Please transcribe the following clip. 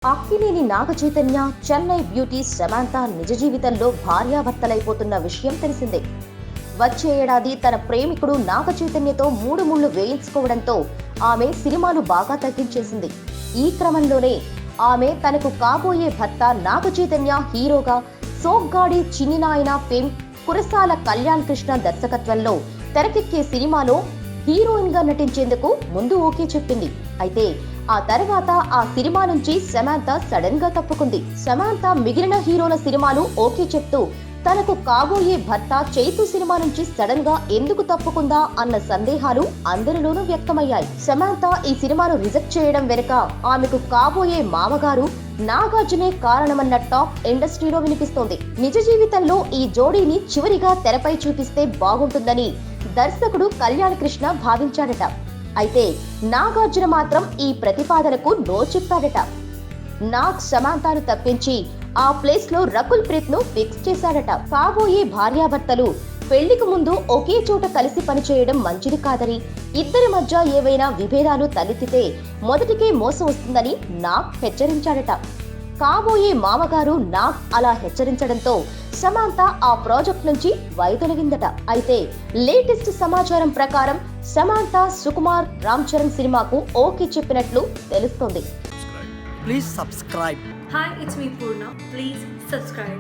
Akkineni Naga Chaitanya, Chennai beauty Samantha నిజ జీవితంలో భార్యాభర్తలైపోతున్న విషయం తెలిసిందే. వచ్చే ఏడాది తన ప్రేమికుడు నాగచైతన్యతో 3 ముళ్ళు వేయించుకోవడంతో ఆమె సినిమాలు బాగా తగ్గించేసింది. ఈ క్రమంలోనే ఆమె తనకు కాబోయే భర్త నాగచైతన్య హీరోగా సోగ్గాడి చిన్నినాయన ఫేమ్ కురసాల కళ్యాణ్ కృష్ణ దర్శకత్వంలో తెరకెక్కే సినిమాలో హీరోయిన్ గా నటించేందుకు ముందు ఓకే చెప్పింది. అయితే ఆ తర్వాత ఆ సినిమా నుంచి సమాంత సడన్ గా తప్పుకుంది. సమాంత మిగిలిన హీరోల సినిమాలు ఓకే చెప్తూ తనకు కాబోయే భర్త చైతు సినిమా నుంచి సడన్ గా ఎందుకు తప్పుకుందా అన్న సందేహాలు అందరిలోనూ వ్యక్తమయ్యాయి. సమాంత ఈ సినిమాను రిజెక్ట్ చేయడం వెనుక ఆమెకు కాబోయే మామగారు నాగార్జునే కారణమన్న టాక్ ఇండస్ట్రీలో వినిపిస్తోంది. నిజ జీవితంలో ఈ జోడీని చివరిగా తెరపై చూపిస్తే బాగుంటుందని దర్శకుడు కళ్యాణ్ కృష్ణ భావించాడట. అయితే నాగార్జున మాత్రం ఈ ప్రతిపాదనకు నో చెప్పాడట. నాగ్ సమాంతను తప్పించి ఆ ప్లేస్ లో రకుల్ ప్రీత్ ను ఫిక్స్ చేశాడట. కాబోయే భార్యాభర్తలు పెళ్లికి ముందు ఒకే చోట కలిసి పనిచేయడం మంచిది కాదని, ఇద్దరి మధ్య ఏవైనా విభేదాలు తలెత్తితే మొదటికే మోసం వస్తుందని నాగ్ హెచ్చరించాడట. కాబోయే మామగారు నాగ్ అలా హెచ్చరించడంతో సమాంత ఆ ప్రాజెక్ట్ నుంచి వైదొలగిందట. అయితే లేటెస్ట్ సమాచారం ప్రకారం సమాంత సుకుమార్ రామ్ చరణ్ సినిమాకు ఓకే చెప్పినట్లు తెలుస్తోంది. Please subscribe. Hi, it's me Purna. Please subscribe.